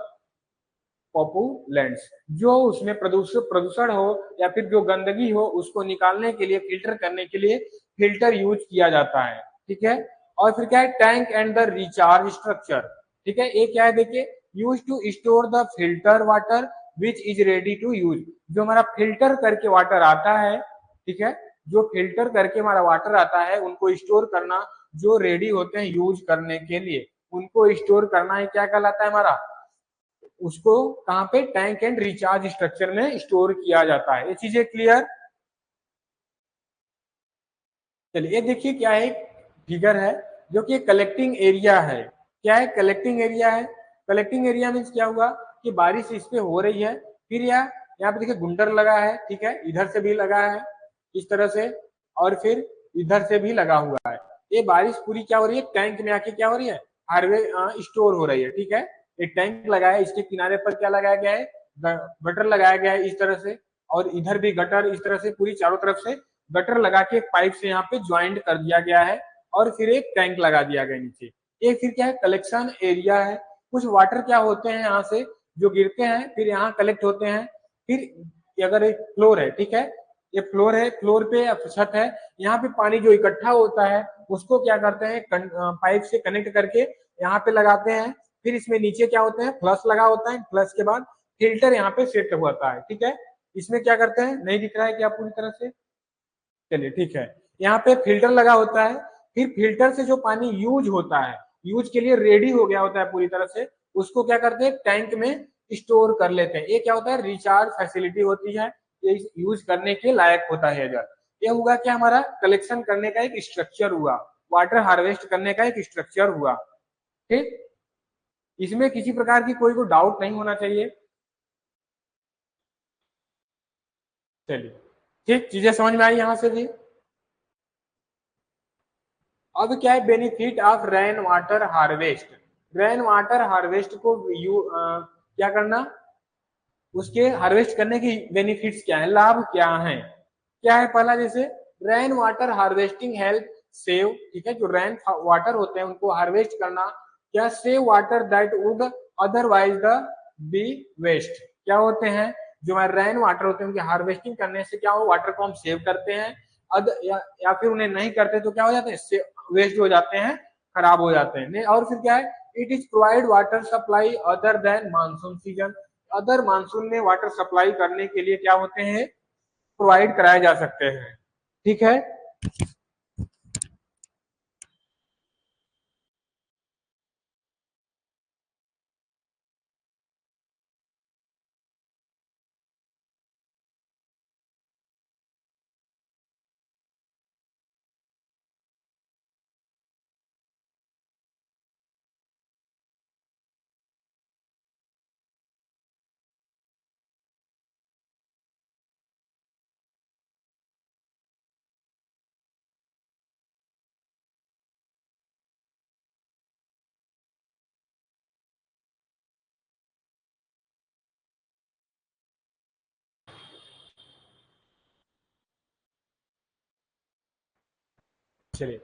pollutants. जो उसमें प्रदूषण हो या फिर जो गंदगी हो उसको निकालने के लिए, फिल्टर करने के लिए फिल्टर यूज किया जाता है। ठीक है, और फिर क्या है tank and the recharge structure. ठीक है, ये क्या है देखिए, used to store the filter water which is ready to use. जो हमारा फिल्टर करके वाटर आता है, ठीक है, जो फिल्टर करके हमारा वाटर आता है उनको स्टोर करना, जो रेडी होते हैं यूज करने के लिए उनको स्टोर करना ही क्या कहलाता है हमारा, उसको कहां पे टैंक एंड रिचार्ज स्ट्रक्चर में स्टोर किया जाता है। ये चीजें क्लियर। चलिए ये देखिए क्या है, फिगर है जो कि कलेक्टिंग एरिया है। क्या है, कलेक्टिंग एरिया है। कलेक्टिंग एरिया मीन्स क्या हुआ कि बारिश इस पे हो रही है, फिर यहाँ पे देखिए गुंडर लगा है, ठीक है, इधर से भी लगा है इस तरह से, और फिर इधर से भी लगा हुआ है। ये बारिश पूरी क्या हो रही है, टैंक में आके क्या हो रही है, हार्वे स्टोर हो रही है। ठीक है, एक टैंक लगाया है, इसके किनारे पर क्या लगाया गया है, गटर लगाया गया है इस तरह से, और इधर भी गटर, इस तरह से पूरी चारों तरफ से गटर लगा के पाइप से यहाँ पे ज्वाइंट कर दिया गया है, और फिर एक टैंक लगा दिया गया नीचे। ये फिर क्या है, कलेक्शन एरिया है। कुछ वाटर क्या होते हैं यहाँ से जो गिरते हैं फिर यहाँ कलेक्ट होते हैं। फिर अगर एक फ्लोर है, ठीक है, ये फ्लोर है, फ्लोर पे छत है, यहाँ पे पानी जो इकट्ठा होता है उसको क्या करते हैं, पाइप से कनेक्ट करके यहाँ पे लगाते हैं। फिर इसमें नीचे क्या होते हैं, फ्लश लगा होता है, फ्लश के बाद फिल्टर यहाँ पे सेट होता है। ठीक है, इसमें क्या करते हैं, नहीं दिख रहा है क्या पूरी तरह से, चलिए ठीक है, यहाँ पे फिल्टर लगा होता है। फिर फिल्टर से जो पानी यूज होता है, यूज के लिए रेडी हो गया होता है पूरी तरह से, उसको क्या करते हैं, टैंक में स्टोर कर लेते हैं। ये क्या होता है, रिचार्ज फैसिलिटी होती है, ये यूज करने के लायक होता है। अगर ये हुआ क्या, हमारा कलेक्शन करने का एक स्ट्रक्चर हुआ, वाटर हार्वेस्ट करने का एक स्ट्रक्चर हुआ। ठीक, इसमें किसी प्रकार की कोई को डाउट नहीं होना चाहिए। चलिए ठीक, चीजें समझ में आई यहाँ से भी। अब क्या है benefit of rain water harvest. Rain water harvest को क्या करना, उसके हार्वेस्ट करने की बेनिफिट्स क्या है, लाभ क्या है। क्या है पहला, जैसे rain water harvesting help save, ठीक है, जो रेन वाटर होते हैं उनको हार्वेस्ट करना, क्या save water that would otherwise the be waste. क्या होते हैं, जो हमारे रेन वाटर होते हैं उनकी हार्वेस्टिंग करने से क्या हो, वाटर को हम सेव करते हैं, या फिर उन्हें नहीं करते तो क्या हो जाते हैं, वेस्ट हो जाते हैं, खराब हो जाते हैं। और फिर क्या है, it is provide water supply other than monsoon season. Other monsoon में वाटर सप्लाई करने के लिए क्या होते हैं, प्रोवाइड कराए जा सकते हैं। ठीक है, चलिए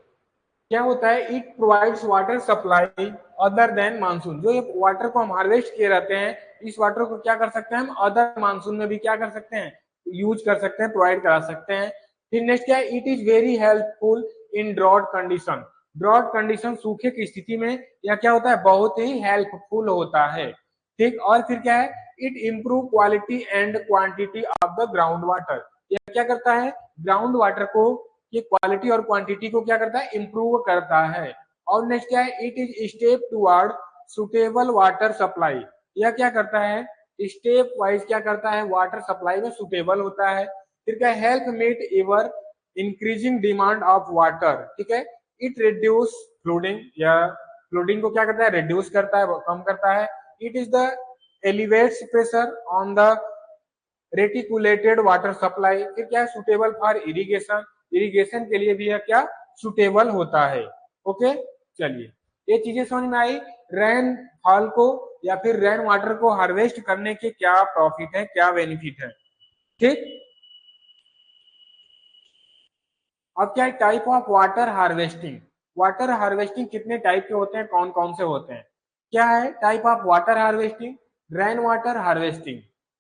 क्या होता है, it provides water supply other than monsoon. जो ये वाटर को हम हार्वेस्ट किए रहते हैं, इस वाटर को क्या कर सकते हैं हम, अदर मानसून में भी क्या कर सकते हैं, यूज कर सकते हैं, प्रोवाइड करा सकते हैं। फिर नेक्स्ट क्या है, it is very helpful in drought condition. Drought condition, सूखे की स्थिति में यह क्या होता है, बहुत ही हेल्पफुल होता है। ठीक, और फिर क्या है, it improve quality and quantity of the ground water. यह क्या करता है, ग्राउंड वाटर को, ये क्वालिटी और क्वांटिटी को क्या करता है, इंप्रूव करता है। और नेक्स्ट क्या है, it is step toward suitable water supply. यह क्या करता है, स्टेप वाइज क्या करता है, वाटर सप्लाई में सुटेबल होता है। फिर क्या, help meet ever increasing demand of water, ठीक है। इट रिड्यूस फ्लूडिंग, या फ्लूडिंग को क्या करता है, रिड्यूस करता है, कम करता है। It is the elevates pressure on the reticulated water supply. फिर क्या है, सुटेबल फॉर इरिगेशन, इरिगेशन के लिए भी यह क्या सुटेबल होता है। ओके, चलिए ये चीजें समझ में आई। रेन फॉल को या फिर रेन वाटर को हार्वेस्ट करने के क्या प्रॉफिट है, क्या बेनिफिट है, ठीक। अब क्या है, type of water harvesting. Water harvesting कितने टाइप के होते हैं, कौन कौन से होते हैं, क्या है type of water harvesting. Rain water harvesting,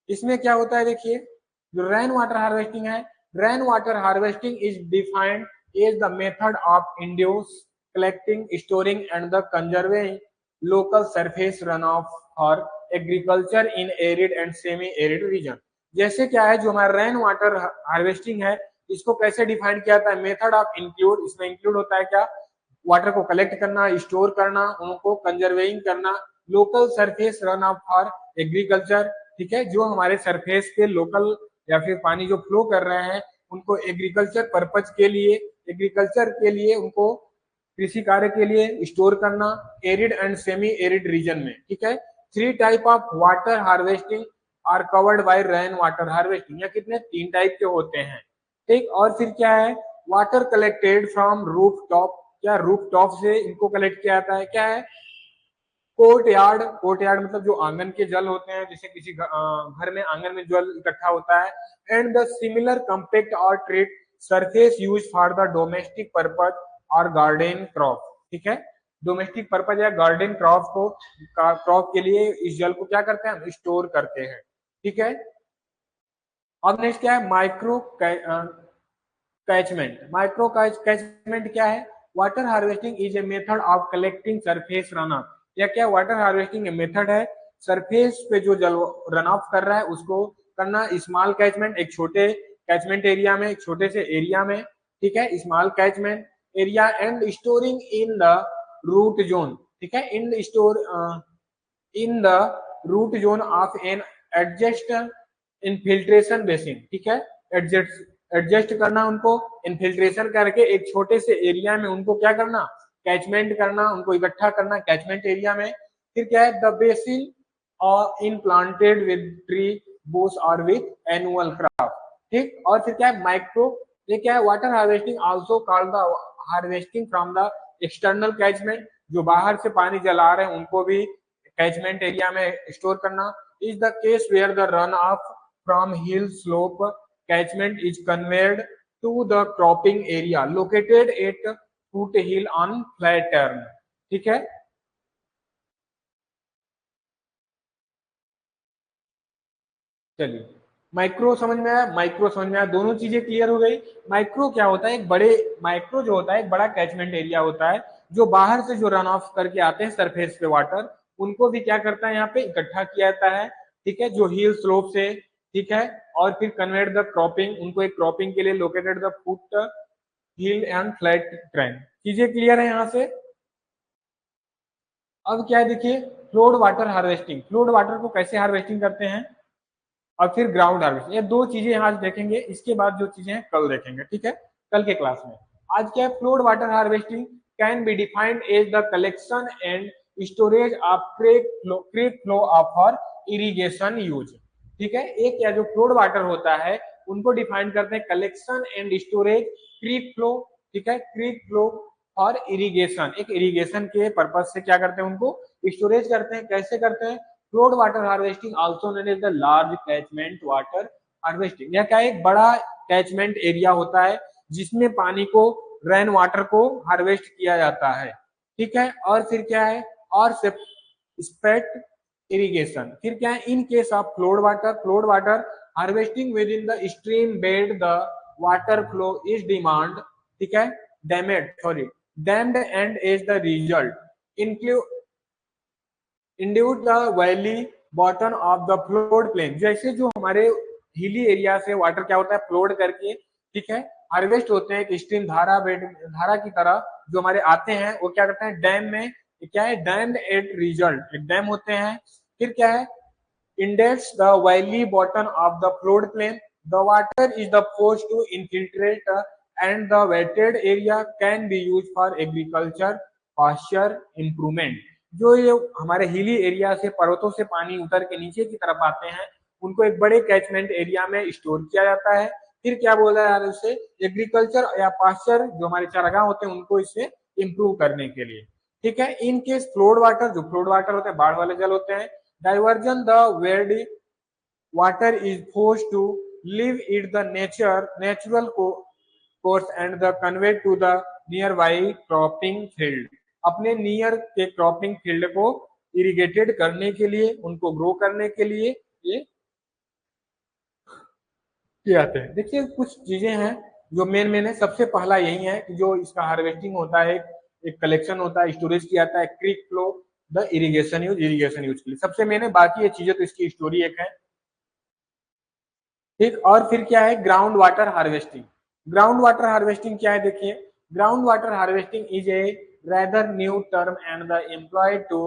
इसमें क्या होता है, देखिए जो रेन वाटर हार्वेस्टिंग है, rain water harvesting is defined is the method of induce collecting, storing and the conserving local surface run of for agriculture in arid and semi arid reason. जैसे क्या है, जो हमारा रेन वाटर हार्वेस्टिंग है, इसको कैसे define किया जाता है, मेथड ऑफ इंक्लूड, इसमें इंक्लूड होता है क्या, वाटर को कलेक्ट करना, स्टोर करना, उनको कंजर्विंग करना, local surface run of for agriculture, ठीक है, जो हमारे सरफेस के लोकल या फिर पानी जो फ्लो कर रहे हैं उनको एग्रीकल्चर पर्पज के लिए, एग्रीकल्चर के लिए उनको कृषि कार्य के लिए स्टोर करना, arid and semi arid region में, ठीक है। Three type of water harvesting are covered by rain water harvesting, या कितने, तीन टाइप के होते हैं, ठीक। और फिर क्या है, water collected from roof top, क्या रूफ टॉप से इनको कलेक्ट किया जाता है, क्या है, कोर्ट यार्ड, कोर्ट यार्ड मतलब जो आंगन के जल होते हैं, जैसे किसी घर में आंगन में जल इकट्ठा होता है। एंड द सिमिलर कंपेक्ट और treat surface use for the domestic purpose और गार्डन क्रॉप, ठीक है। डोमेस्टिक पर्पज या गार्डन क्रॉप को, क्रॉप के लिए इस जल को क्या करते हैं, हम स्टोर करते हैं, ठीक है। अब नेक्स्ट क्या है, माइक्रो कैचमेंट। माइक्रो कैचमेंट क्या है, water harvesting is a method of collecting surface run of, या क्या वाटर हार्वेस्टिंग मेथड है, सरफेस पे जो जल रन ऑफ कर रहा है उसको करना स्मॉल कैचमेंट, एक छोटे कैचमेंट एरिया में, एक छोटे से एरिया में, ठीक है, small catchment area, and storing in the root zone, ठीक है, in the root zone of an adjust infiltration basin, ठीक है, एडजस्ट करना उनको, इनफिल्ट्रेशन करके एक छोटे से एरिया में उनको क्या करना, कैचमेंट करना, उनको इकट्ठा करना कैचमेंट एरिया में। फिर क्या है, द बेसिन और in planted with tree bush और विथ एनुअल क्रॉप, ठीक। और फिर क्या है, माइक्रो, ये क्या है, water harvesting also called the harvesting from the external catchment, जो बाहर से पानी जला रहे हैं उनको भी कैचमेंट एरिया में स्टोर करना। Is the case where the run off from hill slope catchment is conveyed to the cropping area located at foothill on flat turn, ठीक है। चलिए माइक्रो समझ में आया, माइक्रो समझ में आया, दोनों चीजें क्लियर हो गई। माइक्रो क्या होता है, एक बड़े, माइक्रो जो होता है एक बड़ा कैचमेंट एरिया होता है, जो बाहर से जो रन ऑफ करके आते हैं सरफेस पे वाटर, उनको भी क्या करता है यहाँ पे इकट्ठा किया जाता है, ठीक है, जो हिल स्लोप से, ठीक है। और फिर कन्वर्ट द क्रॉपिंग, उनको एक क्रॉपिंग के लिए located the foot hill and flat train, चीजें क्लियर है यहाँ से। अब क्या है, देखिए flowed water harvesting, flowed water को कैसे हार्वेस्टिंग करते हैं, और फिर ग्राउंड हार्वेस्टिंग, ये दो चीजें आज देखेंगे, इसके बाद जो चीजें हैं कल देखेंगे, ठीक है, कल के क्लास में। आज क्या है, flood water harvesting can be defined as the collection and storage of creek flow of for irrigation use, ठीक है। एक या जो फ्लोड वाटर होता है उनको डिफाइन करते हैं collection and storage creek flow, ठीक है, क्रीक फ्लो और इरिगेशन, एक इरिगेशन के पर्पज से क्या करते हैं, उनको स्टोरेज करते हैं, कैसे करते हैं, flood water harvesting also known as the large catchment water harvesting, यह क्या है, एक बड़ा कैचमेंट एरिया होता है जिसमें पानी को, रेन वाटर को हार्वेस्ट किया जाता है, ठीक है। और फिर क्या है, और स्पेट इरिगेशन, फिर क्या है, in case of flood water harvesting within the stream bed the water flow is demand, ठीक है, dammed and as the result include inundate the valley bottom of the flood plain, जैसे जो हमारे hilly area से water क्या होता है, flowed करके, ठीक है, हार्वेस्ट होते हैं एक स्ट्रीम धारा, बेड धारा की तरह जो हमारे आते हैं, वो क्या करते हैं, डैम में, क्या है, डैम्ड एट रिजल्ट, एक डैम होते हैं, फिर क्या है, index the valley bottom of the flood plain, the water is the force to infiltrate and the wetted area can be used for agriculture pasture improvement। जो ये हमारे हिली एरिया से पर्वतों से पानी उतर के नीचे की तरफ आते हैं उनको एक बड़े कैचमेंट एरिया में स्टोर किया जाता है। फिर क्या बोला यार, उसे एग्रीकल्चर या पास्चर जो हमारे चारागाह होते हैं उनको इसे इम्प्रूव करने के लिए। ठीक है, इन केस फ्लोड वाटर, जो फ्लोड वाटर होते हैं बाढ़ वाले जल होते हैं, diversion the where water is forced to leave it the natural course and the conveyed to the nearby cropping field। अपने नियर के क्रॉपिंग फील्ड को इरिगेटेड करने के लिए, उनको ग्रो करने के लिए ये किए जाते हैं। देखिए कुछ चीजें हैं जो मेन है। सबसे पहला यही है कि जो इसका हार्वेस्टिंग होता है, एक कलेक्शन होता है, स्टोरेज किया जाता है, क्रिक फ्लो, द इरिगेशन यूज के लिए सबसे मेन है। बाकी ये चीजें तो इसकी स्टोरी एक है। ठीक, और फिर क्या है, ground water harvesting. Ground water harvesting क्या है, देखिए ground water harvesting is a rather new term and the employed to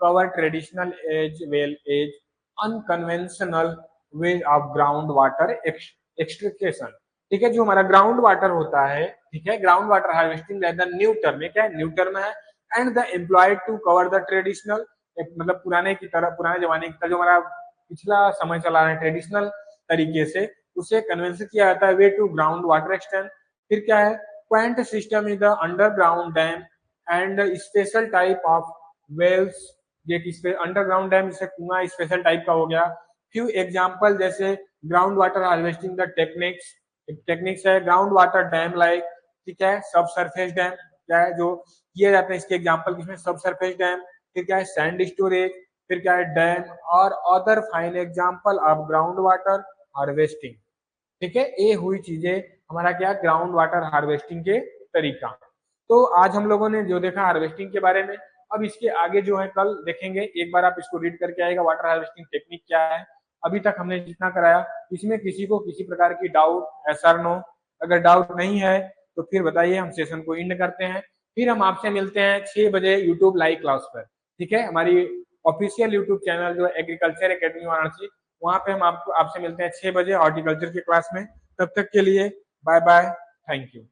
cover traditional as well as unconventional ways of ground water extraction। ठीक है, जो हमारा ग्राउंड वाटर होता है, ठीक है, ground water harvesting rather new term है। क्या है, न्यू टर्म है। And the employed to cover the traditional, मतलब पुराने की तरह, पुराने जमाने की तरह जो हमारा पिछला समय चला रहा है ट्रेडिशनल तरीके से, उसे कन्वेंस किया जाता है way to ground water extend. फिर क्या है, qanat system is the underground dam and special type of wells. ये अंडरग्राउंड डैम जैसे कुआं स्पेशल टाइप का हो गया। फ्यू एग्जांपल जैसे ground water harvesting the techniques है ग्राउंड वाटर डैम लाइक, ठीक है, सब सरफेस डैम क्या है जो किए जाते हैं, इसके एग्जांपल किसमें, सब सरफेस डैम। फिर क्या है, सैंड स्टोरेज। फिर क्या है, डैम और other fine example of ground water harvesting. ठीक है, ये हुई चीजें हमारा क्या, ग्राउंड वाटर हार्वेस्टिंग के तरीका। तो आज हम लोगों ने जो देखा हार्वेस्टिंग के बारे में, अब इसके आगे जो है कल देखेंगे। एक बार आप इसको रीड करके आएगा, वाटर हार्वेस्टिंग टेक्निक क्या है। अभी तक हमने जितना कराया, इसमें किसी को किसी प्रकार की डाउट, एस और नो, अगर डाउट नहीं है तो फिर बताइए, हम सेशन को एंड करते हैं। फिर हम आपसे मिलते हैं 6 बजे यूट्यूब लाइव क्लास पर। ठीक है, हमारी ऑफिशियल यूट्यूब चैनल जो एग्रीकल्चर एकेडमी वाराणसी, वहां पे हम आपसे मिलते हैं 6 बजे हॉर्टिकल्चर की क्लास में। तब तक के लिए बाय बाय, थैंक यू।